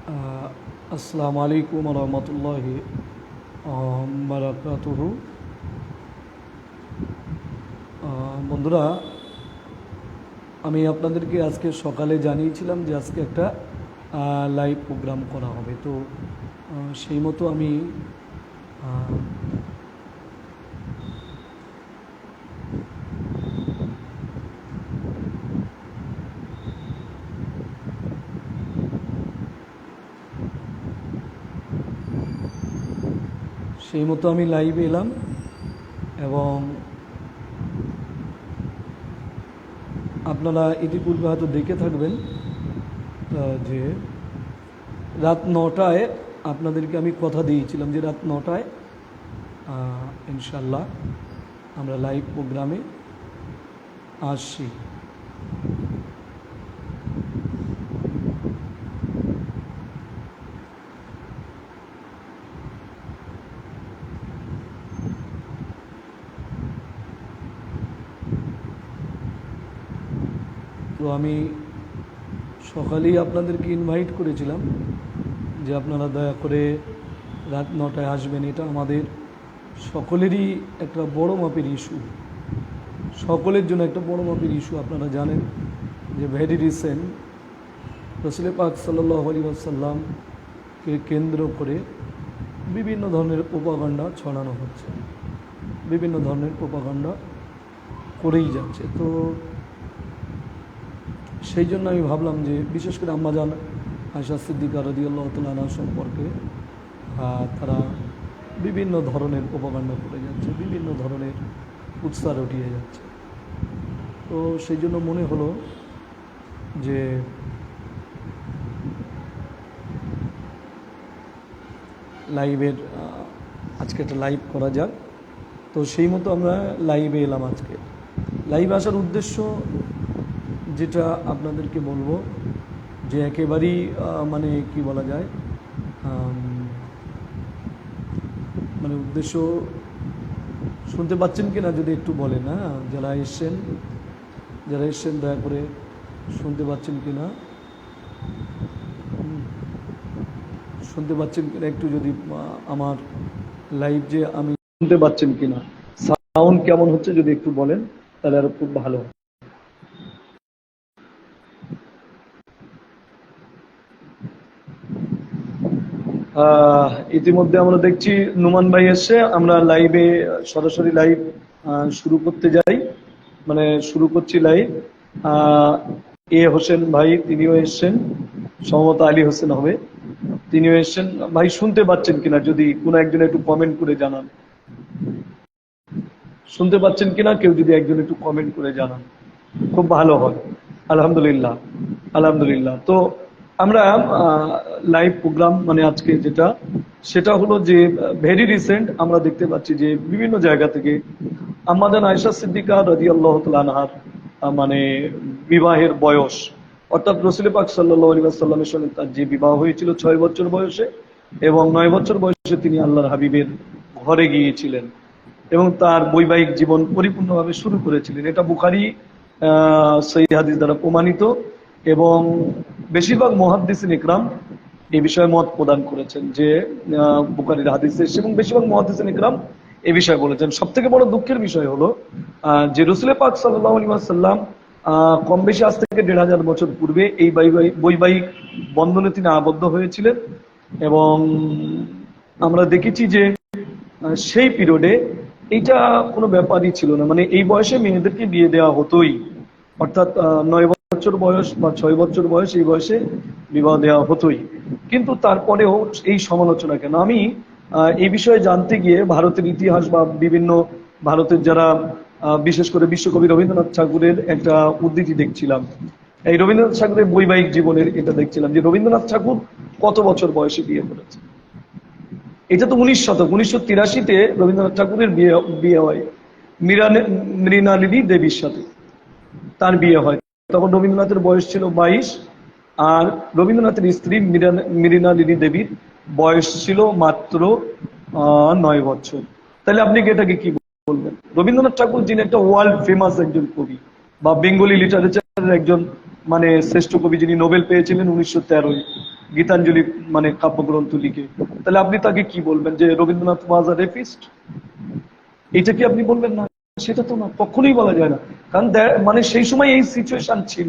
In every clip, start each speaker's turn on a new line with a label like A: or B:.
A: আসসালামু আলাইকুম রহমতুল্লাহি বারাকাতুহু। বন্ধুরা, আমি আপনাদেরকে আজকে সকালে জানিয়েছিলাম যে আজকে একটা লাইভ প্রোগ্রাম করা হবে। তো সেই মতো আমি আহ, লাইভে এলাম এবং আপনারা ইতিপূর্বে হয়তো দেখে থাকবেন যে রাত 9টায় আপনাদেরকে আমি কথা দিয়েছিলাম যে রাত 9টায় ইনশাল্লাহ আমরা লাইভ প্রোগ্রামে আসছি। তো আমি সকালেই আপনাদেরকে ইনভাইট করেছিলাম যে আপনারা দয়া করে রাত 9টায় আসবেন। এটা আমাদের সকলেরই একটা বড় মাপের ইস্যু, সকলের জন্য একটা বড় মাপের ইস্যু। আপনারা জানেন যে ভেরি রিসেন্ট রাসূল পাক সাল্লাল্লাহু আলাইহি ওয়াসাল্লামকে কেন্দ্র করে বিভিন্ন ধরনের প্রোপাগান্ডা ছড়ানো হচ্ছে, বিভিন্ন ধরনের প্রোপাগান্ডা করেই যাচ্ছে। তো সেই জন্য আমি ভাবলাম যে বিশেষ করে আম্মাজান আয়েশা সিদ্দিকা রাদিয়াল্লাহু তাআলা আনহা সম্পর্কে তারা বিভিন্ন ধরনের প্রোপাগান্ডা করে যাচ্ছে, বিভিন্ন ধরনের উৎসাহ উঠিয়ে যাচ্ছে। তো সেই জন্য মনে হলো যে লাইভের আজকে একটা লাইভ করা যাক। তো সেই মতো আমরা লাইভে এলাম। আজকে লাইভে আসার উদ্দেশ্য যেটা আপনাদেরকে বলবো যে একেবারেই মানে কি বলা যায়, মানে উদ্দেশ্য শুনতে পাচ্ছেন কিনা যদি একটু বলেন। যারা এসছেন দয়া করে শুনতে পাচ্ছেন কিনা, শুনতে পাচ্ছেন কিনা একটু যদি আমার লাইভ যে আমি শুনতে পাচ্ছেন কিনা, সাউন্ড কেমন হচ্ছে যদি একটু বলেন তাহলে আরো খুব ভালো। ইতিমধ্যে আমরা দেখছি নুমান ভাই এসছে। আমরা লাইভে সরাসরি লাইভ শুরু করতে যাই, মানে শুরু করছি লাইভ। এ হোসেন ভাই তিনিও এসছেন, সম্ভবত আলী হোসেন হবে, তিনিও এসছেন। ভাই শুনতে পাচ্ছেন কিনা যদি কোনো একজন একটু কমেন্ট করে জানান, শুনতে পাচ্ছেন কিনা কেউ যদি একজন একটু কমেন্ট করে জানান খুব ভালো হয়। আলহামদুলিল্লাহ, আলহামদুলিল্লাহ। তো আমরা লাইভ প্রোগ্রাম মানে আজকে যেটা সেটা হলো যে ভেরি রিসেন্ট আমরা দেখতে পাচ্ছি যে বিভিন্ন জায়গা থেকে আম্মাজান আয়েশা সিদ্দিকা রাদিয়াল্লাহু তাআলা আনহার মানে বিবাহের বয়স, অর্থাৎ রাসূল পাক সাল্লাল্লাহু আলাইহি ওয়াসাল্লামের সঙ্গে তার যে বিবাহ হয়েছিল 6 বছর বয়সে এবং 9 বছর বয়সে তিনি আল্লাহর হাবিবের ঘরে গিয়েছিলেন এবং তার বৈবাহিক জীবন পরিপূর্ণভাবে শুরু করেছিলেন। এটা বুখারী সহিহ হাদিস দ্বারা প্রমাণিত এবং বেশিরভাগ মুহাদ্দিসিন ইকরাম এই বিষয়ে মত প্রদান করেছেন যে বুখারীর হাদিস এসেছে এবং বেশিরভাগ মুহাদ্দিসিন ইকরাম এই বিষয়ে বলেছেন। সব থেকে বড় দুঃখের বিষয় হলো যে রাসূল পাক সাল্লাল্লাহু আলাইহি ওয়াসাল্লাম কম বেশি আজ থেকে ১৫০০ বছর পূর্বে এই বৈবাহিক বন্ধনে তিনি আবদ্ধ হয়েছিলেন এবং আমরা দেখেছি যে সেই পিরিয়ডে এটা কোনো ব্যাপারই ছিল না, মানে এই বয়সে মেয়েদেরকে বিয়ে দেওয়া হতোই, অর্থাৎ ৯ বছর বয়স বা ৬ বছর বয়স এই বয়সে বিবাহ দেওয়া হতোই। কিন্তু তারপরেও এই সমালোচনা কেন? আমি এই বিষয়ে জানতে গিয়ে ভারতের ইতিহাস বা বিভিন্ন ভারতের যারা বিশেষ করে বিশ্বকবি রবীন্দ্রনাথ ঠাকুরের একটা উদ্ধৃতি দেখছিলাম। এই রবীন্দ্রনাথ ঠাকুরের বৈবাহিক জীবনের এটা দেখছিলাম যে রবীন্দ্রনাথ ঠাকুর কত বছর বয়সে বিয়ে করেছে। এটা তো 19 শতক, 1983-তে রবীন্দ্রনাথ ঠাকুরের বিয়ে হয় মৃণালিনী দেবীর সাথে, তার বিয়ে হয়। তখন রবীন্দ্রনাথের বয়স ছিল 22 আর রবীন্দ্রনাথের স্ত্রী মৃণালিনী দেবীর বয়স ছিল মাত্র 9 বছর। তাহলে আপনি এটাকে কি বলবেন? রবীন্দ্রনাথ ঠাকুর যিনি একটা ওয়ার্ল্ড ফেমাস একজন কবি বা বেঙ্গলি লিটারেচারের একজন মানে শ্রেষ্ঠ কবি, যিনি নোবেল পেয়েছিলেন 1913-এ, গীতাঞ্জলি মানে কাব্যগ্রন্থ লিখে, তাহলে আপনি তাকে কি বলবেন যে রবীন্দ্রনাথ ওয়াজ আ রেপিস্ট? এটা কি আপনি বলবেন না? সেটা তো না, কখনোই বলা যায় না। কারণ মানে সেই সময় এই সিচুয়েশন ছিল,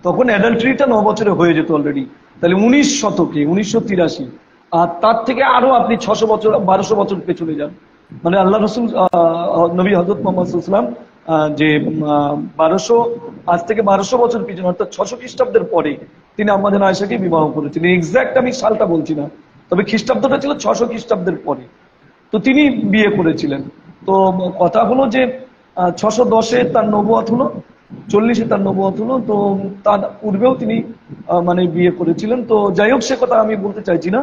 A: তখন অ্যাডাল্টারিটা 9 বছরে হয়ে যেত অলরেডি। তাহলে 19 শতকে 1983, আর তার থেকে আরো আপনি 600 বছর 1200 বছর পেছনে যান, মানে আল্লাহ রসুল নবী হযরত মুহাম্মদ সাল্লাল্লাহু আলাইহি ওয়াসাল্লাম যে 1200, আজ থেকে 1200 বছর পিছনে অর্থাৎ 600 খ্রিস্টাব্দের পরে তিনি আমাদের আয়েশাকে বিবাহ করেছিলেন। এক্সাক্ট আমি সালটা বলছি না, তবে খ্রিস্টাব্দটা ছিল 600 খ্রিস্টাব্দের পরে। তো তিনি বিয়ে করেছিলেন। তো কথা হলো যে 610-এ তার নবুয়ত হলো, 40-এ তার নবুয়ত হলো, তো তার পূর্বেও তিনি মানে বিয়ে করেছিলেন। তো যাই হোক, সে কথা আমি বলতে চাইছি না।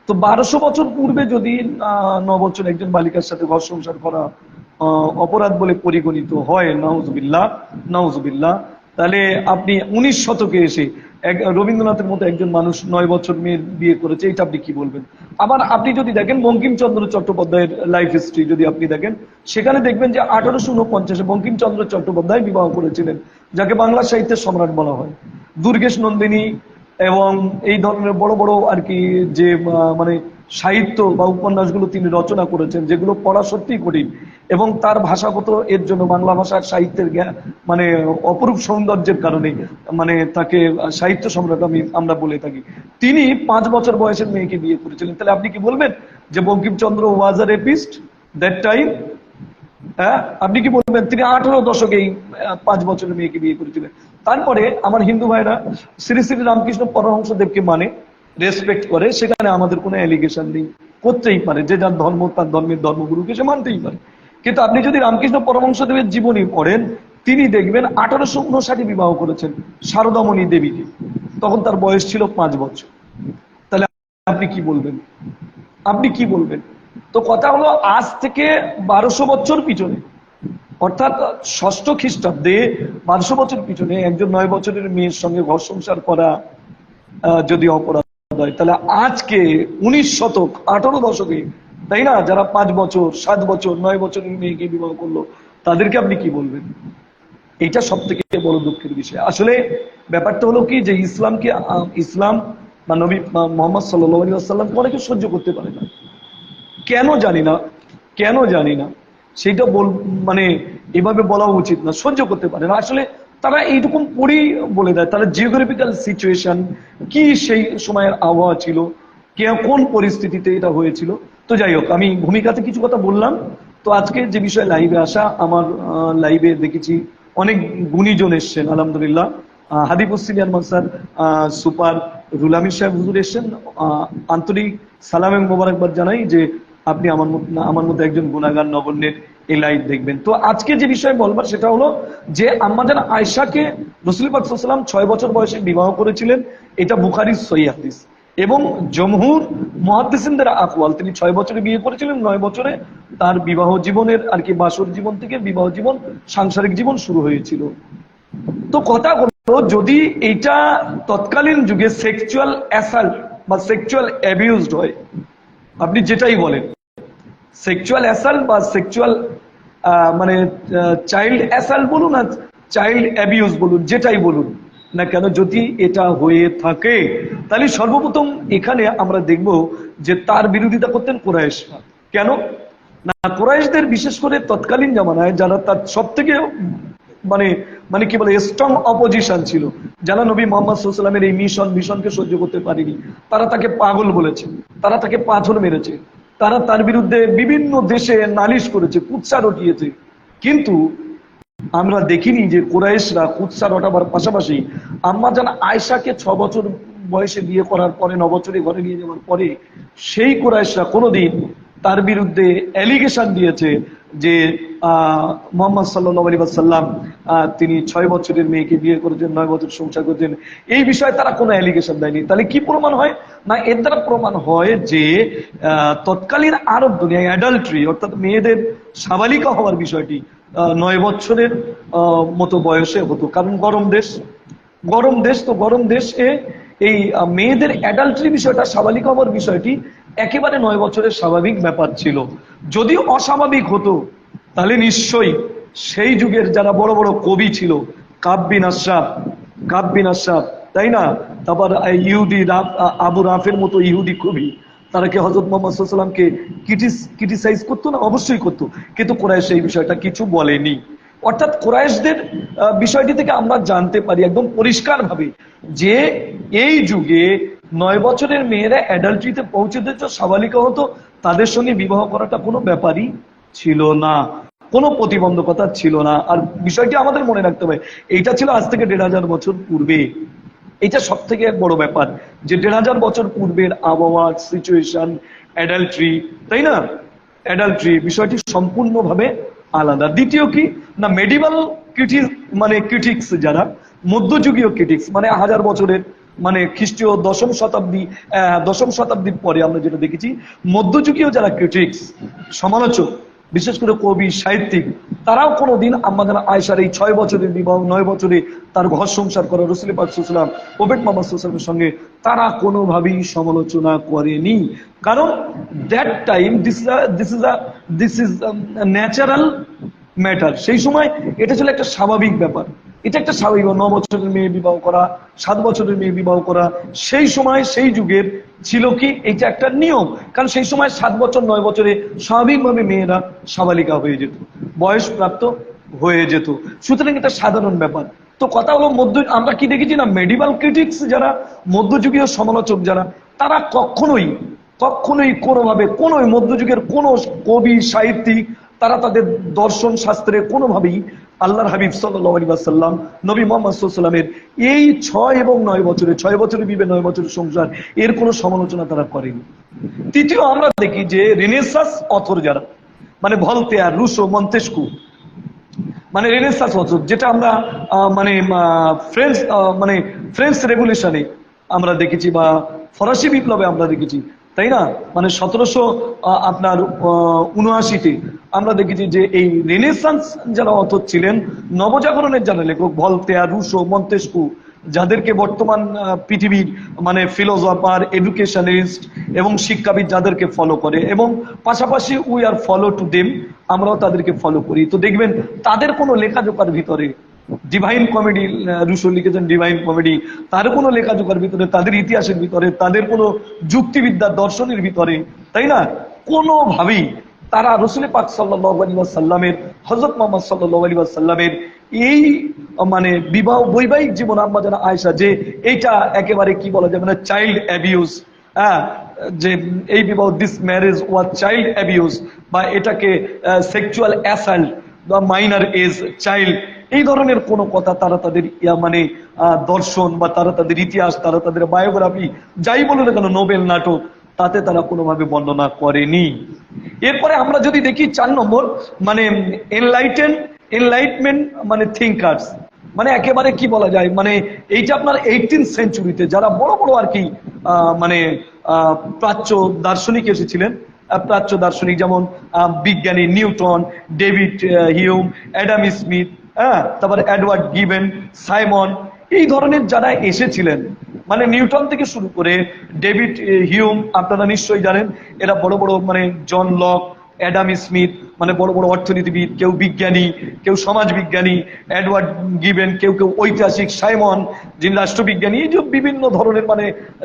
A: তো 1200 বছর পূর্বে যদি 9 বছর একজন বালিকার সাথে ঘর সংসার করা অপরাধ বলে পরিগণিত হয়, নাউজুবিল্লাহ নাউজুবিল্লাহ, তাহলে আপনি 19 শতকে এসে রবীন্দ্রনাথের মতো একজন মানুষ 9 বছর মেয়ের বিয়ে করেছে, এটা আপনি কি বলবেন? আবার আপনি যদি দেখেন বঙ্কিমচন্দ্র চট্টোপাধ্যায়ের লাইফ হিস্ট্রি যদি আপনি দেখেন, সেখানে দেখবেন যে 1849-এ বঙ্কিমচন্দ্র চট্টোপাধ্যায় বিবাহ করেছিলেন, যাকে বাংলা সাহিত্যের সম্রাট বলা হয়। দুর্গেশ নন্দিনী এবং এই ধরনের বড় বড় আর কি যে মানে সাহিত্য বা উপন্যাসগুলো তিনি রচনা করেছেন, যেগুলো পড়া সত্যিই কঠিন, এবং তার ভাষাগত এর জন্য বাংলা ভাষার সাহিত্যের মানে অপরূপ সৌন্দর্যের কারণে মানে তাকে সাহিত্য সম্রাট আমরা বলে থাকি। তিনি 5 বছর বয়সের মেয়েকে বিয়ে করেছিলেন। তাহলে আপনি কি বলবেন যে বঙ্কিমচন্দ্র ওয়াজ আ রেপিস্ট দ্যাট টাইম? হ্যাঁ, আপনি কি বলবেন তিনি 18 দশকেই 5 বছরের মেয়েকে বিয়ে করেছিলেন? তারপরে আমার হিন্দু ভাইরা শ্রী শ্রী রামকৃষ্ণ পরমহংসদেবকে মানে রেসপেক্ট করে, সেখানে আমাদের কোনো অ্যালিগেশন নেই, করতেই পারে, যে যার ধর্ম তার ধর্মের ধর্মগুরুকে সে মানতেই পারে। কিন্তু আপনি যদি রামকৃষ্ণ পরমহংসদেবের জীবনী পড়েন, তিনি দেখবেন 1859-এ বিবাহ করেছেন শারদামণি দেবীকে, তখন তার বয়স ছিল 5 বছর। তাহলে আপনি কি বলবেন? আপনি কি বলবেন? তো কথা হলো, আজ থেকে 1200 বছর পিছনে, অর্থাৎ 6ষ্ঠ খ্রিস্টাব্দে 1200 বছর পিছনে একজন 9 বছরের মেয়ের সঙ্গে ঘর সংসার করা যদি অপরাধ হয়, তাহলে আজকে 19 শতক 18 দশকে, তাই না, যারা 5 বছর 7 বছর 9 বছরের মেয়েকে বিবাহ করলো, তাদেরকে আপনি কি বলবেন? এইটা সব থেকে বড় দুঃখের বিষয়। আসলে ব্যাপারটা হলো কি, যে ইসলাম বা নবী মুহাম্মদ সাল্লাল্লাহু আলাইহি ওয়াসাল্লামকে অনেকে সহ্য করতে পারে না, কেন জানি না, কেন জানি না, সেটা মানে এভাবে বলা উচিত না, সহ্য করতে পারে না। আসলে তারা এইরকম পড়েই বলে দেয়, তারা জিওগ্রাফিক্যাল সিচুয়েশন কি, সেই সময়ের আবহাওয়া ছিল, কে কোন পরিস্থিতিতে এটা হয়েছিল। তো যাই হোক, আমি ভূমিকাতে কিছু কথা বললাম। তো আজকে যে বিষয়ে লাইভে আসা, আমার লাইভে দেখেছি অনেক গুণীজন এসছেন, আলহামদুলিল্লাহ। হাদিবুস সিনিয়র মাস্টার সুপার রুল আমিন সাহেব হুজুর এসছেন, আন্তরিক সালাম এবং মোবারকবাদ জানাই যে আপনি আমার মতো একজন গুণাগার নগণ্যের এই লাইভ দেখবেন। তো আজকে যে বিষয় বলবার সেটা হলো যে আম্মাজান আয়েশাকে রাসূল পাক সাল্লাল্লাহু আলাইহি ওয়াসাল্লাম 6 বছর বয়সে বিবাহ করেছিলেন, এটা বুখারীর সহিহ হাদিস এবং জমহুর মুহাদ্দিসিনদের আকওয়াল। তিনি 6 বছরে বিয়ে করেছিলেন, 9 বছরে তার বিবাহ জীবনের আর কি বাসর জীবন থেকে বিবাহ জীবন, সাংসারিক জীবন শুরু হয়েছিল। তো কথা হলো, যদি এটা তৎকালীন যুগে সেক্সুয়াল অ্যাসাল্ট বা সেক্সুয়াল অ্যাবিউজড হয়, আপনি যেটাই বলেন, সেক্সুয়াল অ্যাসাল্ট বা সেক্সুয়াল মানে চাইল্ড অ্যাসাল্ট বলুন আর চাইল্ড অ্যাবিউজ বলুন, যেটাই বলুন না কেন, যদি এটা হয়ে থাকে, তাহলে সর্বপ্রথম এখানে আমরা দেখব যে তার বিরোধিতা করতেন কুরাইশরা। কেন না? কুরাইশদের বিশেষ করে তৎকালীন জামানায় যারা তার সব থেকে মানে মানে কি বলে স্ট্রং অপোজিশন ছিল, যারা নবী মুহাম্মদ সাল্লাল্লাহু আলাইহি ওয়াসাল্লামের এই মিশনকে সহ্য করতে পারেনি, তারা তাকে পাগল বলেছে, তারা তাকে পাথর মেরেছে, তারা তার বিরুদ্ধে বিভিন্ন দেশে নালিশ করেছে, কুৎসা রটিয়েছে। কিন্তু আমরা দেখিনি যে কুরাইশরা কুৎসা রটাবার পাশাপাশি আম্মাজান আয়েশাকে 6 বছর বয়সে বিয়ে করার পরে, 9 বছরে ঘরে নিয়ে যাওয়ার পরে, সেই কুরাইশরা কোনোদিন তার বিরুদ্ধে অ্যালিগেশন দিয়েছে যে মুহাম্মদ সাল্লাল্লাহু আলাইহি ওয়াসাল্লাম তিনি 6 বছরের মেয়েকে বিয়ে করেছেন, 9 বছর সংসার করেছেন, এই বিষয়ে তারা কোনো অ্যালিগেশন দেয়নি। তাহলে কি প্রমাণ হয়? না, এর দ্বারা প্রমাণ হয় যে তৎকালীন আরব দুনিয়ায় অ্যাডাল্ট্রি অর্থাৎ মেয়েদের সাবালিকা হওয়ার বিষয়টি 9 বছরের মতো বয়সে হতো। কারণ গরম দেশ, তো গরম দেশে এই মেয়েদের অ্যাডাল্ট্রি বিষয়টা, সাবালিকা হওয়ার বিষয়টি একেবারে 9 বছরের স্বাভাবিক ব্যাপার ছিল। যদি অস্বাভাবিক হতো, তাহলে নিশ্চয়ই সেই যুগের যারা বড় বড় কবি ছিল, কাব বিন আশরাফ, তাই না? তারপর ইহুদি আবু রাফের মতো ইহুদি কবি, তারা কি হযরত মুহাম্মদ সাল্লাল্লাহু আলাইহি ওয়াসাল্লামকে ক্রিটিসাইজ করতো না? অবশ্যই করতো, কিন্তু কুরাইশ এই বিষয়টা কিছু বলেনি। অর্থাৎ কুরাইশদের বিষয়টি থেকে আমরা জানতে পারি একদম পরিষ্কার ভাবে যে এই যুগে 9 বছরের মেয়েরা অ্যাডাল্ট্রিতে পৌঁছে দিতে সাবালিকা হতো, তাদের সঙ্গে বিবাহ করাটা কোনো ব্যাপারই ছিল না, কোনো প্রতিবন্ধকতা ছিল না। আর বিষয়টি আমাদের মনে রাখতে হবে, এইটা ছিল আজ থেকে 1500 বছর পূর্বে। এটা সব থেকে বড় ব্যাপার যে 1500 বছর পূর্বের আবহাওয়া, সিচুয়েশন, অ্যাডাল্ট্রি, তাই না? অ্যাডাল্ট্রি বিষয়টি সম্পূর্ণভাবে আলাদা। দ্বিতীয় কি না, মেডিভাল ক্রিটিক্স যারা, মধ্যযুগীয় ক্রিটিক্স মানে 1000 বছরের, মানে খ্রিস্টীয় দশম শতাব্দীর পরে আমরা যেটা দেখেছি, মধ্যযুগীয় যারা ক্রিটিক্স, সমালোচক, বিশেষ করে কবি, সাহিত্যিক, তারাও কোনোদিন আমাদের আয়েশার এই 6 বছরের বিবাহ, 9 বছরে তার ঘর সংসার করা রাসূল পাক সাল্লাল্লাহু আলাইহি ওয়াসাল্লাম, প্রফেট মুহাম্মদ সাল্লাল্লাহু আলাইহি ওয়াসাল্লামের সঙ্গে তারা কোনোভাবেই সমালোচনা করেনি। কারণ that time this is natural matter. সেই সময় এটা ছিল একটা স্বাভাবিক ব্যাপার, এটা একটা স্বাভাবিক। 9 বছরের মেয়ে বিবাহ করা, 7 বছরের মেয়ে বিবাহ করা, সেই সময় সেই যুগের ছিল কি এটা একটা নিয়ম। কারণ সেই সময় 7 বছর 9 বছরে স্বাভাবিকভাবে মেয়েরা সাবালিকা হয়ে যেত, বয়স প্রাপ্ত হয়ে যেত, সুতরাং এটা সাধারণ ব্যাপার। তো কথা হলো আমরা কি দেখেছি না, মেডিভাল ক্রিটিক্স যারা, মধ্যযুগীয় সমালোচক যারা, তারা কখনোই কোনোভাবে মধ্যযুগের কোনো কবি, সাহিত্যিক, তারা তাদের দর্শন শাস্ত্রে কোনোভাবেই আল্লাহর হাবিব সাল্লাল্লাহু আলাইহি ওয়াসাল্লাম, নবী মুহাম্মদ সাল্লাল্লাহু আলাইহি ওয়াসাল্লামের এই 6 এবং 9 বছরে, 6 বছরের বিবে, 9 বছরের সংসার, এর কোনো সমালোচনা তারা করেনি। তৃতীয়, আমরা দেখি যে রেনেসাঁস অথর যারা, মানে ভলতেয়ার, রুসো, মন্তেস্কু, মানে রেনেসাঁস অথর, যেটা আমরা ফ্রেঞ্চ রেভলিউশনে আমরা দেখেছি, বা ফরাসি বিপ্লবে আমরা দেখেছি, তাই না? মানে 1779-তে আমরা দেখেছি যে এই রেনেসাঁস যারা অথর ছিলেন, নবজাগরণের যারা লেখক, ভলতেয়ার, রুসো, মন্তেস্কু, যাদেরকে বর্তমান পৃথিবীর মানে ফিলোসফার, এডুকেশনিস্ট এবং শিক্ষাবিদ যাদেরকে ফলো করে, এবং পাশাপাশি we are follow to them, আমরাও তাদেরকে ফলো করি। তো দেখবেন তাদের কোনো লেখাজোখার ভিতরে, ডিভাইন কমেডি রুশো লিখেছেন, ডিভাইন কমেডি, তার কোনো লেখাজোখার ভিতরে, তাদের ইতিহাসের ভিতরে, তাদের কোনো যুক্তিবিদ্যার দর্শনের ভিতরে, তাই না, কোনোভাবেই তারা রাসূল পাক সাল্লাল্লাহু আলাইহি ওয়াসাল্লামের, হযরত মুহাম্মদ সাল্লাল্লাহু আলাইহি ওয়াসাল্লামের এই মানে বিবাহ, বৈবাহিক জীবন, আম্মা জানা আয়েশা, যে এইটা একেবারে কি বলা যায়, মানে চাইল্ড অ্যাবিউজ, হ্যাঁ, যে এই বিবাহ, this marriage was child abuse, বা এটাকে সেক্সুয়াল অ্যাসাল্ট বা মাইনর এজ চাইল্ড, এই ধরনের কোনো কথা তারা তাদের দর্শন, বা তারা তাদের ইতিহাস, তারা তাদের বায়োগ্রাফি, যাই বলুন না কেন, নোবেল, নাটক, তাতে তারা কোনোভাবে বর্ণনা করেনি। এরপরে আমরা যদি দেখি 4 নম্বর, মানে এনলাইটমেন্ট মানে থিঙ্কার্স, মানে একেবারে কি বলা যায়, মানে এইটা আপনার 18th সেঞ্চুরিতে যারা বড় বড় আর কি মানে প্রাচ্য দার্শনিক এসেছিলেন, প্রাচ্য দার্শনিক, যেমন বিজ্ঞানী Newton, David Hume, Adam Smith, হ্যাঁ, তারপরে এডওয়ার্ড গিবেন, সাইমন, এই ধরনের যারা এসেছিলেন, মানে নিউটন থেকে শুরু করে ডেভিড হিউম, আপনারা নিশ্চয়ই জানেন, এরা বড় বড়, মানে জন লক, অ্যাডাম স্মিথ, মানে বড় বড় অর্থনীতিবিদ, কেউ বিজ্ঞানী, কেউ সমাজ বিজ্ঞানী, এডওয়ার্ড গিবেন, কেউ ঐতিহাসিক, সাইমন যিনি রাষ্ট্রবিজ্ঞানী, এই যে বিভিন্ন ধরনের, মানে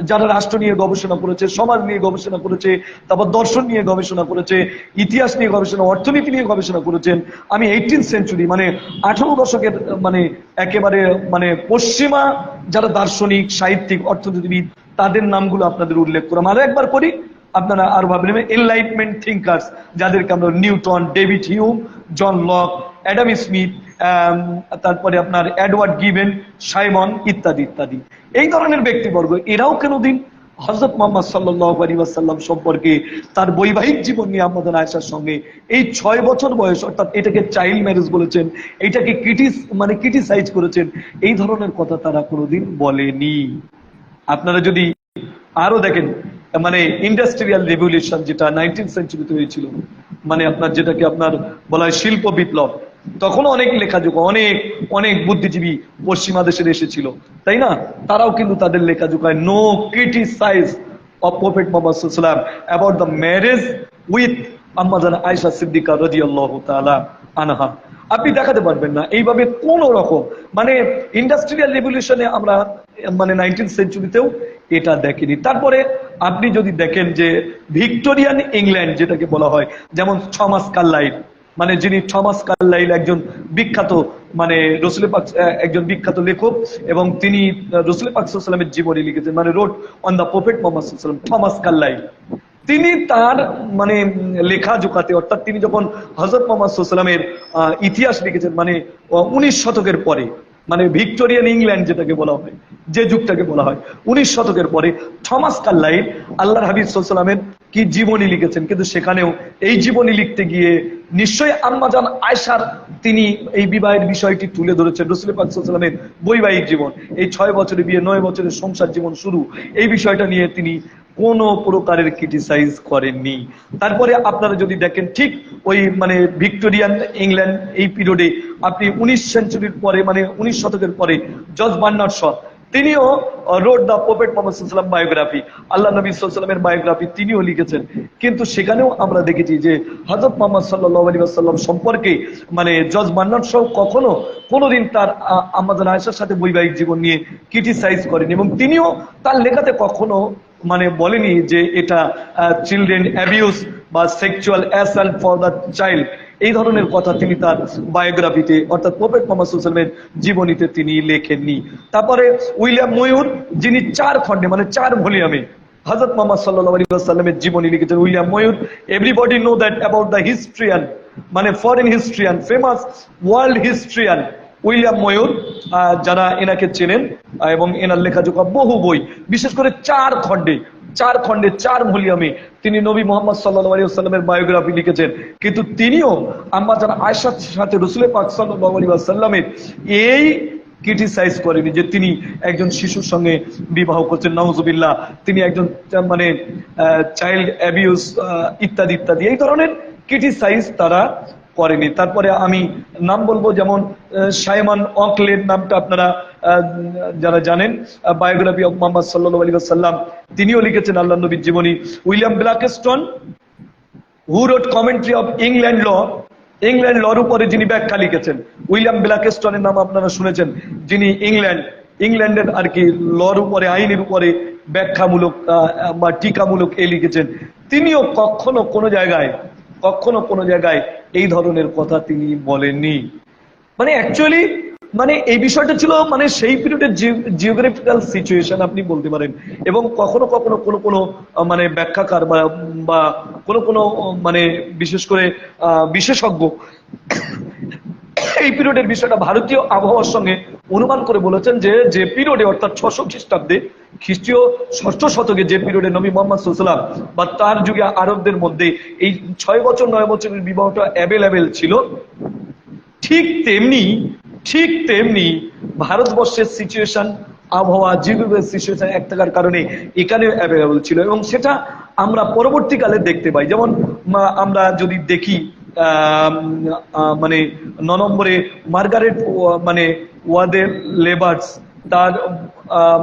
A: যারা রাষ্ট্র নিয়ে গবেষণা করেছে, সমাজ নিয়ে গবেষণা করেছে, তারপর দর্শন নিয়ে গবেষণা করেছে, ইতিহাস নিয়ে গবেষণা, অর্থনীতি নিয়ে গবেষণা করেছেন। আমি 18th সেঞ্চুরি মানে 18 দশকের মানে একেবারে মানে পশ্চিমা যারা দার্শনিক, সাহিত্যিক, অর্থনীতিবিদ, তাদের নামগুলো আপনাদের উল্লেখ করলাম। আরো একবার করি, আপনারা আরো ভাবলেন, এনলাইটমেন্ট থিঙ্কার্স, যাদেরকে আমরা Newton, David Hume, John Locke, Adam Smith, তারপরে আপনার এডওয়ার্ড গিবেন, সাইমন, ইত্যাদি ইত্যাদি, এই ধরনের ব্যক্তিবর্গ, এরাও কোনদিন হযরত মুহাম্মদ সাল্লাল্লাহু আলাইহি ওয়াসাল্লাম সম্পর্কে, তার বৈবাহিক জীবন নিয়ে আমাদের আয়েশার সঙ্গে এই 6 বছর বয়স, অর্থাৎ এটাকে চাইল্ড ম্যারেজ বলেছেন, এটাকে ক্রিটিসাইজ করেছেন, এই ধরনের কথা তারা কোনোদিন বলেনি। আপনারা যদি আরো দেখেন, মানে ইন্ডাস্ট্রিয়াল রেভলিউশন যেটা 19th সেঞ্চুরিতে হয়েছিল, মানে আপনার যেটাকে আপনার বলা হয় শিল্প বিপ্লব, তখন অনেক লেখাজোখা, অনেক বুদ্ধিজীবী পশ্চিমা দেশের এসেছিল, তাই না? তারাও কিন্তু তাদের লেখাজোখায় no criticize of prophet Muhammad সাল্লাল্লাহু আলাইহি ওয়াসাল্লাম অ্যাবাউট দ্য ম্যারেজ উইথ আম্মা জানা আয়েশা সিদ্দিকা রাদিয়াল্লাহু তাআলা আনহা। আপনি দেখাতে পারবেন না। এইভাবে কোন রকম মানে ইন্ডাস্ট্রিয়াল রেভলিউশনে আমরা মানে 19th সেঞ্চুরিতেও এটা দেখিনি। তারপরে আপনি যদি দেখেন যে ভিক্টোরিয়ান ইংল্যান্ড যেটাকে বলা হয়, যেমন থমাস কার্লাইল, মানে যিনি থমাস কার্লাইল একজন বিখ্যাত মানে রসুল পাক একজন বিখ্যাত লেখক, এবং তিনি রসুল পাক সাল্লাল্লাহু আলাইহি ওয়াসাল্লামের জীবনী লিখেছেন, মানে road on the prophet Muhammad সাল্লাল্লাহু আলাইহি ওয়াসাল্লাম। থমাস কার্লাইল তিনি তার মানে লেখা জোকাতে, অর্থাৎ তিনি যখন হযরত মুহাম্মদ সাল্লাল্লাহু আলাইহি ওয়াসাল্লামের ইতিহাস লিখেছেন, মানে 19 শতকের পরে, মানে ভিক্টোরিয়ান ইংল্যান্ড যেটাকে বলা হয়, যে যুগটাকে বলা হয় 19 শতকের পরে, থমাস কার্লাইল আল্লাহর হাবিব সাল্লাল্লাহু আলাইহি ওয়াসাল্লামের কি জীবনী লিখেছেন। কিন্তু সেখানেও এই জীবনী লিখতে গিয়ে নিশ্চয়ই আম্মাজান আয়েশার তিনি এই বিবাহের বিষয়টি তুলে ধরেছেন। রাসূল পাক সাল্লাল্লাহু আলাইহি ওয়াসাল্লামের বৈবাহিক জীবন, এই 6 বছরের বিয়ে, 9 বছরের সংসার জীবন শুরু, এই বিষয়টা নিয়ে তিনি কোনো প্রকারের ক্রিটিসাইজ করেননি। তারপরে আপনারা যদি দেখেন ঠিক ওই মানে ভিক্টোরিয়ান ইংল্যান্ড এই পিরিয়ডে আপনি 19 সেঞ্চুরির পরে, মানে 19 শতকের পরে জর্জ বার্নার্ড শ, তিনিও রোড দ্য প্রফেট মুহাম্মদ সাল্লাল্লাহু আলাইহি ওয়াসাল্লাম বায়োগ্রাফি, আল্লাহ নবী সাল্লাল্লাহু আলাইহি ওয়াসাল্লামের বায়োগ্রাফি তিনিও লিখেছেন। কিন্তু সেখানেও আমরা দেখেছি যে হযরত মুহাম্মদ সাল্লাল্লাহু আলাইহি ওয়াসাল্লাম সম্পর্কে মানে জর্জ বার্নার্ড শ কখনো কোনোদিন তার আম্মাজান আয়েশার সাথে বৈবাহিক জীবন নিয়ে ক্রিটিসাইজ করেনি, এবং তিনিও তার লেখাতে কখনো মানে বলেনি যে এটা চিলড্রেন অ্যাবিউজ বা sexual assault for the child, এই ধরনের কথা তিনি তার বায়োগ্রাফিতে অর্থাৎ প্রফেট মুহাম্মদ সাল্লাল্লাহু আলাইহি ওয়াসাল্লামের জীবনীতে তিনি লেখেননি। তারপরে উইলিয়াম ময়ূর, যিনি 4 খণ্ডে মানে 4 ভলিউমে হযরত মুহাম্মদ সাল্লাল্লাহু আলাইহি ওয়াসাল্লামের জীবনী লিখেছেন। William Muir, everybody know that about the historian, মানে foreign historian, famous world historian William Muir, যারা এনাকে চেনেন, এবং এনার লেখাজোখা বহু বই, বিশেষ করে 4 খণ্ডে 4 ভলিউমে তিনি নবী মুহাম্মদ সাল্লাল্লাহু আলাইহি ওয়াসাল্লামের বায়োগ্রাফি লিখেছেন। কিন্তু তিনিও আম্মাজান আয়েশার সাথে রাসূল পাক সাল্লাল্লাহু আলাইহি ওয়াসাল্লামের এই ক্রিটিসাইজ করেনি যে তিনি একজন শিশুর সঙ্গে বিবাহ করছেন, নাউজুবিল্লাহ, তিনি একজন মানে চাইল্ড অ্যাবিউজ ইত্যাদি ইত্যাদি, এই ধরনের ক্রিটিসাইজ তারা করেনি। তারপরে আমি নাম বলবো, যেমন সাইমন অকলের নামটা আপনারা যারা জানেন, বায়োগ্রাফি অফ মুহাম্মদ সাল্লাল্লাহু আলাইহি ওয়াসাল্লাম, তিনিও লিখেছেন আল্লাহ নবীর জীবনী। William Blackstone, who wrote commentary of England law, England লর উপরে যিনি ব্যাখ্যা লিখেছেন, উইলিয়াম ব্ল্যাকস্টোনের নাম আপনারা শুনেছেন, যিনি ইংল্যান্ডের আর কি লর উপরে, আইনের উপরে ব্যাখ্যামূলক বা টিকামূলক লিখেছেন। তিনিও কখনো কোনো জায়গায় এই ধরনের কথা তিনি বলেননি। মানে অ্যাকচুয়ালি মানে এই বিষয়টা ছিল মানে সেই পিরিয়ডের জিওগ্রাফিক্যাল সিচুয়েশন আপনি বলতে পারেন, এবং কখনো কোনো মানে ব্যাখ্যাকার বা কোনো মানে বিশেষ করে বিশেষজ্ঞ এই পিরিয়ডের বিষয়টা ভারতীয় আবহাওয়ার সঙ্গে অনুমান করে বলেছেন যে পিরিয়ডে অর্থাৎ 600 খ্রিস্টাব্দে খ্রিস্টীয় 6ষ্ঠ শতকে যে পিরিয়ডে নবী মুহাম্মদ সাল্লাল্লাহু আলাইহি ওয়াসাল্লাম বা তার যুগে আরবদের মধ্যে এই 6 বছর 9 বছরের বিবাহটা অ্যাভেলেবেল ছিল, ঠিক তেমনি ভারতবর্ষের সিচুয়েশন, আবহাওয়া, জিওগ্রাফিক্যাল সিচুয়েশন এক থাকার কারণে এখানেও অ্যাভেলেবেল ছিল, এবং সেটা আমরা পরবর্তীকালে দেখতে পাই। যেমন আমরা যদি দেখি মানে 9 নম্বরে মার্গারেট মানে ওয়াদে লেবার্টস, তার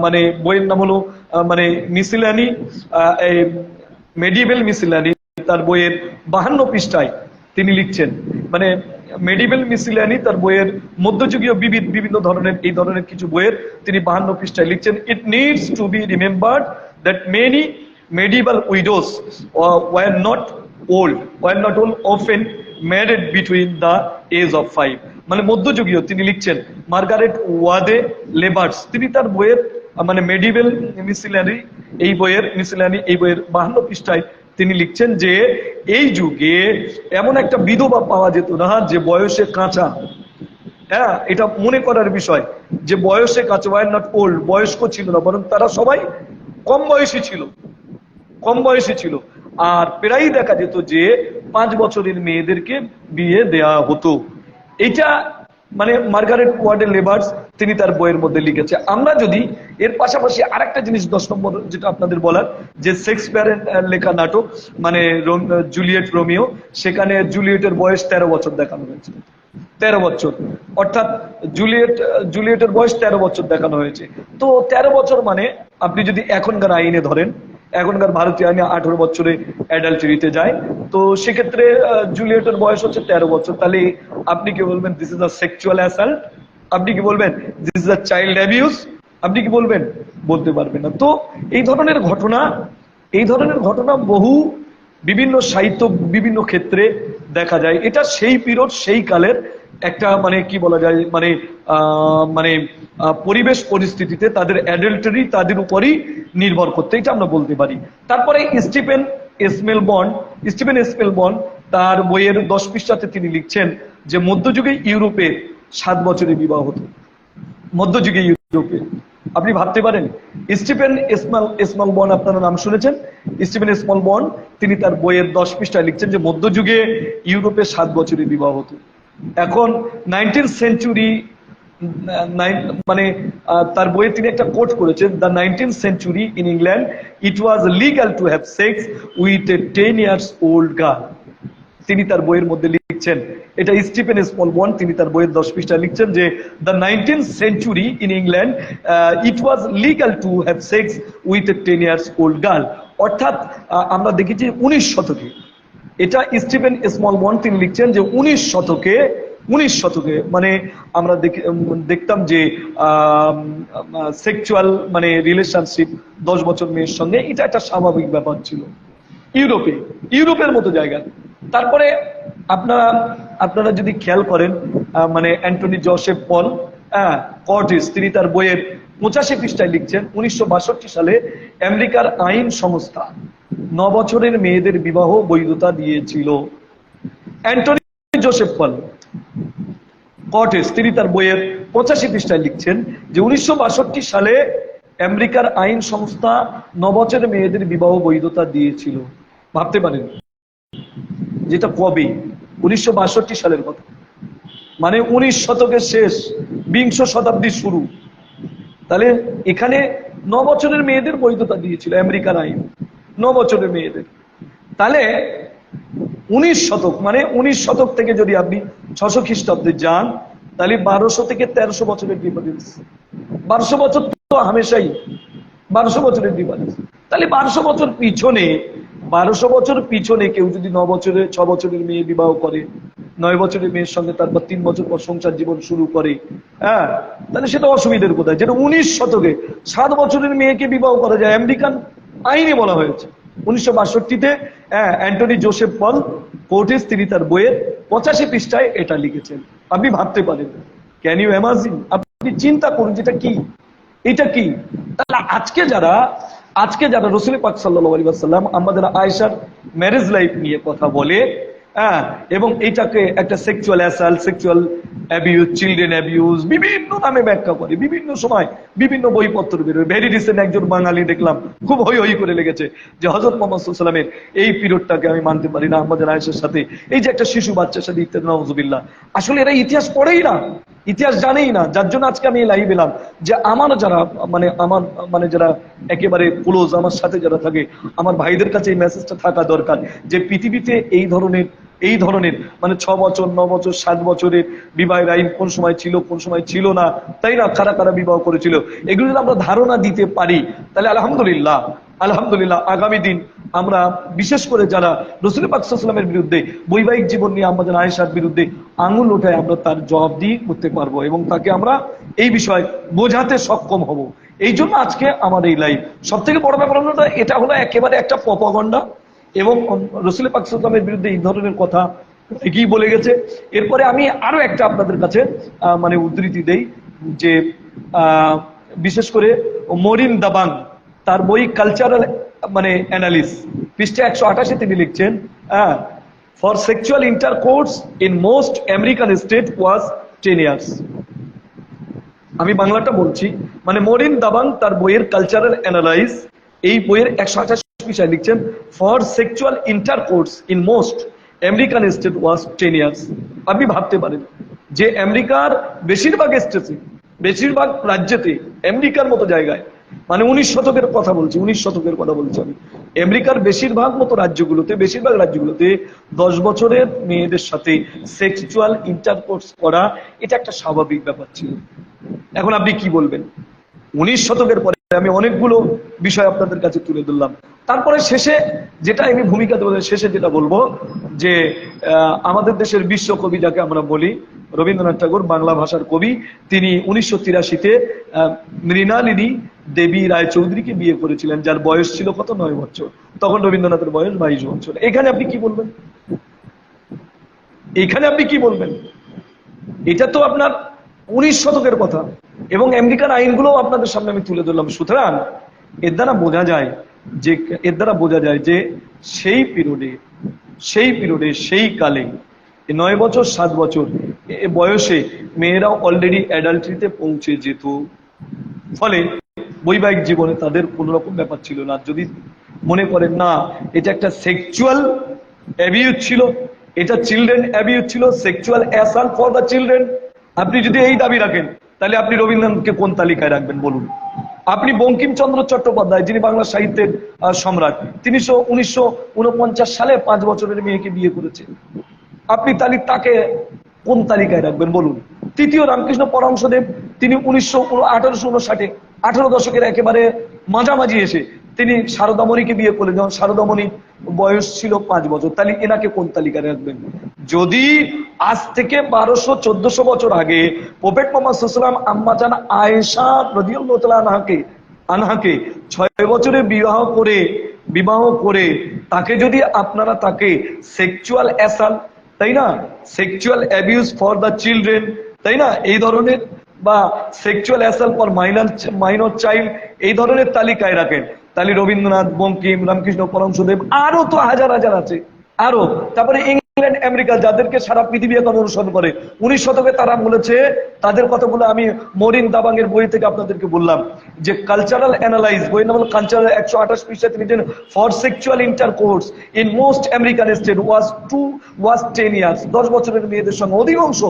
A: মানে বইয়ের নাম হলো মানে মিসেলানি, মেডিভেল মিসেলানি, তার বইয়ের 52 পৃষ্ঠায় তিনি লিখছেন, মানে মেডিভেল মিসেলানি তার বইয়ের মধ্যযুগীয় বিভিন্ন ধরনের এই ধরনের কিছু বইয়ের তিনি 52 পৃষ্ঠায় লিখছেন, it needs to be remembered that many medieval widows were not old, often married between the age of 5, মানে মধ্যযুগীয় তিনি লিখছেন মার্গারেট ওয়াদে লেবার্টস, তিনি তার বইয়ের মানে মেডিভেল মিসেলানি এই বইয়ের 52 পৃষ্ঠায় তিনি লিখছেন যে এই যুগে এমন একটা বিধবা পাওয়া যেত না যে বয়সে কাঁচা, হ্যাঁ এটা মনে করার বিষয়, যে বয়সে কাঁচা, ওয়ার নট ওল্ড, বয়স্ক ছিল না, বরং তারা সবাই কম বয়সী ছিল। আর প্রায়ই দেখা যেত যে 5 বছরের মেয়েদেরকে বিয়ে দেয়া হতো। এটা মানে মার্গারেট ওয়াদে লেবার্টস তিনি তার বইয়ের মধ্যে লিখেছে। আমরা যদি এর পাশাপাশি আরেকটা জিনিস 10 নম্বর যেটা আপনাদের বলার, যে শেক্সপিয়ারের লেখা নাটক মানে জুলিয়েট রোমিও, সেখানে জুলিয়েটের বয়স 13 বছর দেখানো হয়েছে, 13 বছর, অর্থাৎ জুলিয়েটের বয়স 13 বছর দেখানো হয়েছে। তো 13 বছর মানে আপনি যদি এখনকার আইনে ধরেন, এখনকার ভারতীয় আইনে 18 বছরে অ্যাডাল্টারিতে যায়। তো সেক্ষেত্রে জুলিয়েটের বয়স হচ্ছে 13 বছর। তাহলে আপনি কি বলবেন this is a sexual assault? আপনি কি বলবেন this is a child abuse? আপনি কি বলবেন? বলতে পারবেন না। তো এই ধরনের ঘটনা, এই ধরনের ঘটনা বহু বিভিন্ন সাহিত্য বিভিন্ন ক্ষেত্রে দেখা যায়। এটা সেই পিরিয়ড, সেই কালের একটা মানে কি বলা যায়, মানে মানে পরিবেশ পরিস্থিতিতে তাদের অ্যাডাল্টারি তাদের উপরই নির্ভর করতে, এটা আমরা বলতে পারি। তারপরে স্টিফেন এসমেল বন্ড, স্টিফেন এসমেল বন্ড তার বইয়ের 10 পৃষ্ঠাতে তিনি লিখছেন যে মধ্যযুগে ইউরোপে 7 বছরে বিবাহ হতো। মধ্যযুগে ইউরোপে আপনি ভাবতে পারেন, স্টিফেন এসমাল বন্ড, আপনারা নাম শুনেছেন স্টিফেন এসমাল বন্ড, তিনি তার বইয়ের 10 পৃষ্ঠায় লিখছেন যে মধ্যযুগে ইউরোপে 7 বছরে বিবাহ হতো। এখন 19th সেঞ্চুরি মানে তার বইয়ে তিনি একটা কোট করেছেন, the 19th century in England it was legal to have sex with a 10 years old girl. তিনি তার বইয়ের মধ্যে লিখছেন, এটা স্টিফেন স্মল বন্ড, তিনি তার বইয়ের 10 পৃষ্ঠায় লিখছেন যে the 19th century in England it was legal to have sex with a 10 years old girl. অর্থাৎ আমরা দেখেছি 19 শতকে, এটা স্টিফেন স্মল বন্ড তিনি লিখছেন যে 19 শতকে মানে আমরা দেখতাম যে সেক্সুয়াল মানে রিলেশনশিপ 10 বছর মেয়ের সঙ্গে, এটা একটা স্বাভাবিক ব্যাপার ছিল ইউরোপের মতো জায়গায়। তারপরে আপনারা যদি খেয়াল করেন মানে অ্যান্টনি জোসেফ পল কর্টিস, তিনি তার বইয়ের 85 পৃষ্ঠায় লিখছেন 1962 সালে আমেরিকার আইন সংস্থা 9 বছরের মেয়েদের বিবাহ বৈধতা দিয়েছিল। অ্যান্টনি জোসেফ পল কর্টিস তিনি তার বইয়ের 85 পৃষ্ঠায় লিখছেন যে 1962 সালে আমেরিকার আইন সংস্থা 9 বছরের মেয়েদের বিবাহ বৈধতা দিয়েছিল। ভাবতে পারেন যেটা কবে, 1962 সালের কথা, মানে 19 শতকের শেষ, 20 শতাব্দীর শুরু। তাহলে এখানে 9 বছরের মেয়েদের বৈধতা দিয়েছিল আমেরিকার আইন, 9 বছরের মেয়েদের। তাহলে 19 শতক মানে 19 শতক থেকে যদি আপনি 600 খ্রিস্টাব্দে যান, তাহলে 1200 থেকে 1300 বছরের ডিফারেন্স। 1200 বছর তো হামেশাই 1200 বছরের ডিফারেন্স। তাহলে 1200 বছর পিছনে, 1200 বছর পিছনে কেউ যদি 6 বছরের মেয়ে বিবাহ করে, 9 বছরের মেয়ের সঙ্গে তারপর 3 বছর পর সংসার জীবন শুরু করে, তাহলে সেটা অসুবিধার কোথায়? যেটা 19 শতকে 7 বছরের মেয়েকে বিবাহ করা যায়, আমেরিকান আইনে বলা হয়েছে 1962-তে। অ্যান্টনি জোসেফ পল কর্টিস তিনি তার বইয়ের 85 পৃষ্ঠায় এটা লিখেছেন। আপনি ভাবতে পারেন, ক্যান ইউ ইমাজিন? আপনি চিন্তা করুন যেটা কি, এটা কি? তাহলে আজকে যারা রাসূল পাক সাল্লাল্লাহু আলাইহি ওয়াসাল্লাম আমাদের আয়েশার ম্যারেজ লাইফ নিয়ে কথা বলে, এবং এটাকে একটা sexual assault, sexual abuse, children abuse বিভিন্ন নামে ব্যাখ্যা করে, বিভিন্ন সময় বিভিন্ন বইপত্র বেরোয়। ভেরি রিসেন্ট একজন বাঙালি দেখলাম খুব হই হই করে লেগেছে যে হযরত মুহাম্মদ সাল্লাল্লাহু আলাইহি ওয়াসাল্লামের এই পিরিয়ডটাকে আমি মানতে পারি না, আমাদের আয়েশার সাথে এই যে একটা শিশু বাচ্চার সাথে ইত্যাদি, নাউযুবিল্লাহ। আসলে এরা ইতিহাস পড়েই না, ইতিহাস জানেই না, যার জন্য আজকে আমি লাইভ এলাম যে আমার যারা মানে যারা একেবারে ক্লোজ, আমার সাথে যারা থাকে, আমার ভাইদের কাছে এই মেসেজটা থাকা দরকার যে পৃথিবীতে এই ধরনের মানে 6 বছর 9 বছর 7 বছরের বিবাহের আইন কোন সময় ছিল কোন সময় ছিল না, তাই না, কারা কারা বিবাহ করেছিল, এগুলো যদি আমরা ধারণা দিতে পারি তাহলে আলহামদুলিল্লাহ আগামী দিন আমরা বিশেষ করে যারা রাসূল পাক সাল্লাল্লাহু আলাইহি ওয়াসাল্লামের বিরুদ্ধে, বৈবাহিক জীবন নিয়ে আমাদের আয়েশার বিরুদ্ধে আঙুল ওঠায়, আমরা তার জবাবদিহি করতে পারবো এবং তাকে আমরা এই বিষয় বোঝাতে সক্ষম হব। এই জন্য আজকে আমার এই লাইভ। সব থেকে বড় ব্যাপার হলো এটা হলো একেবারে একটা প্রপাগান্ডা, এবং রাসূল পাক সাল্লাল্লাহু আলাইহি ওয়াসাল্লামের বিরুদ্ধে এই ধরনের কথা কি বলে গেছে। এরপরে আমি আরো একটা আপনাদের কাছে মানে উদ্ধৃতি দেই যে বিশেষ করে মরিন দাবাং তার বই কালচারাল মানে অ্যানালিস পৃষ্ঠা 188 তিনি লিখছেন, for sexual intercourse in most American state was 10 years। আমি বাংলাটা বলছি, মানে মরিন দাবাং তার বইয়ের কালচারাল অ্যানালাইস এই বইয়ের 188 পৃষ্ঠায় লিখছেন, for sexual intercourse in most American state was 10 years। আপনি ভাবতে পারেন যে আমেরিকার বেশিরভাগ স্টেটে, বেশিরভাগ রাজ্যেতে, আমেরিকার মতো জায়গায়, মানে 19 শতকের কথা বলছি, 19 শতকের কথা বলছি আমি, আমেরিকার বেশিরভাগ রাজ্যগুলোতে 10 বছরের মেয়েদের সাথে সেক্সুয়াল ইন্টারকোর্স করা এটা একটা স্বাভাবিক ব্যাপার ছিল। এখন আপনি কি বলবেন 19 শতকের পরে আমি অনেকগুলো বিষয় আপনাদের কাছে তুলে ধরলাম। তারপরে শেষে যেটা আমি ভূমিকা দেবো, শেষে যেটা বলবো যে আমাদের দেশের বিশ্ব কবি যাকে আমরা বলি রবীন্দ্রনাথ ঠাকুর, বাংলা ভাষার কবি, তিনি 1983-তে মৃণালিনী দেবী রায়চৌধুরীকে বিয়ে করেছিলেন, যার বয়স ছিল কত, 9 বছর। তখন রবীন্দ্রনাথের বয়স 22 বছর। এখানে আপনি কি বলবেন? এখানে আপনি কি বলবেন? এটা তো আপনার 19 শতকের কথা, এবং আমেরিকান আইনগুলো আপনাদের সামনে আমি তুলে ধরলাম। সুতরাং এর দ্বারা বোঝা যায় যে সেই পিরিয়ডে সেই কালে 9 বছর 7 বছর বয়সে মেয়েরাও অলরেডি অ্যাডাল্ট্রিতে পৌঁছে যেত। ফলে বৈবাহিক জীবনে তাদের কোনো রকম ব্যাপার ছিল না। যদি মনে করেন না এটা একটা সেক্সুয়াল অ্যাবিউজ ছিল, এটা চিলড্রেন অ্যাবিউজ ছিল, sexual assault for the children, আপনি যদি এই দাবি রাখেন তাহলে আপনি রবীন্দ্রনাথকে কোন তালিকায় রাখবেন বলুন? আপনি বঙ্কিমচন্দ্র চট্টোপাধ্যায়, যিনি বাংলা সাহিত্যের সম্রাট, তিনি 1949 সালে 5 বছরের মেয়েকে বিয়ে করেছেন, আপনি তাকে কোন তালিকায় রাখবেন বলুন? তৃতীয় রামকৃষ্ণ পরমহংসদেব, তিনি 1859-এ 18 দশকের একেবারে মাঝামাঝি এসে তিনি শারদামণিকে বিয়ে করলেন, যখন শারদামণি বয়স ছিল 5 বছর, তাহলে এনাকে কোন তালিকায় রাখবেন? যদি আজ থেকে 1200-1400 বছর আগে প্রফেট মুহাম্মদ সাল্লাল্লাহু আলাইহি ওয়াসাল্লাম আম্মা জান আয়েশা রাদিয়াল্লাহু তাআলা আনহাকে 6 বছরে বিবাহ করে তাকে যদি আপনারা তাকে সেক্সুয়াল অ্যাসাল্ট, তাই না, sexual abuse for the children, তাই না, এই ধরনের, বা sexual assault for minor child, এই ধরনের তালিকায় রাখেন, তাহলে রবীন্দ্রনাথ, বঙ্কিম, রামকৃষ্ণ পরমহংসদেব, আরো তো হাজার হাজার আছে আরো। তারপরে ইংল্যান্ড, আমেরিকা, যাদেরকে সারা পৃথিবী এখন অনুসরণ করে, 19 শতকে তারা বলেছে, তাদের কথাগুলো আমি মরিন দাবাং এর বই থেকে আপনাদেরকে বললাম, যে কালচারাল অ্যানালাইজ, বই নাম কালচারাল, 128 পৃষ্ঠা, তিনি for sexual intercourse in most American state was 10 years. 10 বছরের মেয়েদের সঙ্গে অধিকাংশ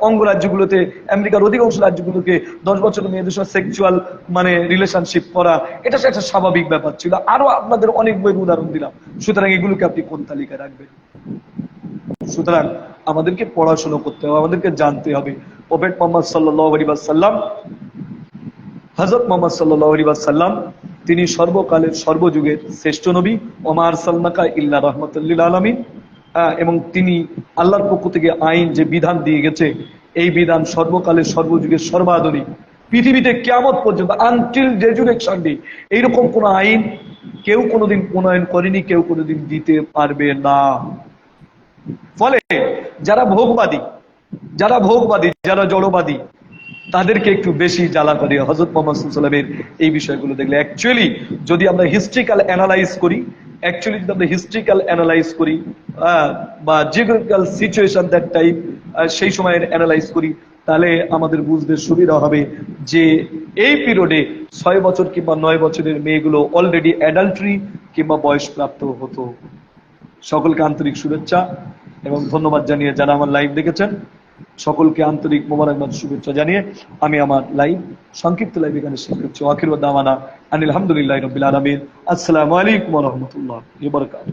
A: অঙ্গরাজ্যগুলোতে, আমেরিকার অধিকাংশ রাজ্যগুলোকে 10 বছরের মেয়েদের সঙ্গে সেক্সুয়াল মানে রিলেশনশিপ করা, এটা একটা স্বাভাবিক ব্যাপার ছিল। আরো আপনাদের অনেক বইয়ের উদাহরণ দিলাম। সুতরাং এগুলোকে আপনি কোন তালিকায় রাখবেন? সুতরাং আমাদেরকে পড়াশোনা করতে হবে, আমাদেরকে জানতে হবে প্রফেট মুহাম্মদ সাল্লাল্লাহু আলাইহি ওয়াসাল্লাম, হযরত মুহাম্মদ সাল্লাল্লাহু আলাইহি ওয়াসাল্লাম, তিনি সর্বকালের সর্বযুগের শ্রেষ্ঠ নবী, ওমা আরসালনাকা ইল্লা রাহমাতাল লিল আলামিন, এবং তিনি আল্লাহর পক্ষ থেকে আইন যে বিধান দিয়ে গেছে, এই বিধান সর্বকালের সর্বযুগের সর্বাধুনিক, পৃথিবীতে কিয়ামত পর্যন্ত আনটিল রেজুরেকশন ডে এইরকম কোন আইন কেউ কোনোদিন প্রণয়ন করেনি, কেউ কোনোদিন দিতে পারবে না। ফলে যারা ভোগবাদী, যারা জড়বাদী, তাদেরকে একটু বেশি জ্বালা করে হযরত মুহাম্মদ সাল্লাল্লাহু আলাইহি ওয়াসাল্লামের এই বিষয়গুলো দেখলে। অ্যাকচুয়ালি যদি আমরা হিস্ট্রিক্যাল অ্যানালাইজ করি, বা জিওগ্রাফিক্যাল সিচুয়েশন দ্যাট টাইম, সেই সময়ের অ্যানালাইজ করি, তাহলে আমাদের বুঝতে সুবিধা হবে যে এই পিরিয়ডে 6 বছর কিংবা 9 বছরের মেয়েগুলো অলরেডি অ্যাডাল্ট্রি কিংবা বয়সপ্রাপ্ত হতো। সকলকে আন্তরিক শুভেচ্ছা এবং ধন্যবাদ জানিয়ে, যারা আমার লাইভ দেখেছেন সকলকে আন্তরিক মোবারকবাদ, শুভেচ্ছা জানিয়ে আমি আমার সংক্ষিপ্ত লাইভ এখানে শেষ করছি। আখিরু দাওয়ানা আনিল হামদুলিল্লাহি রাব্বিল আলামিন। আসসালামু আলাইকুম ওয়া রাহমাতুল্লাহি ওয়া বারাকাতুহু।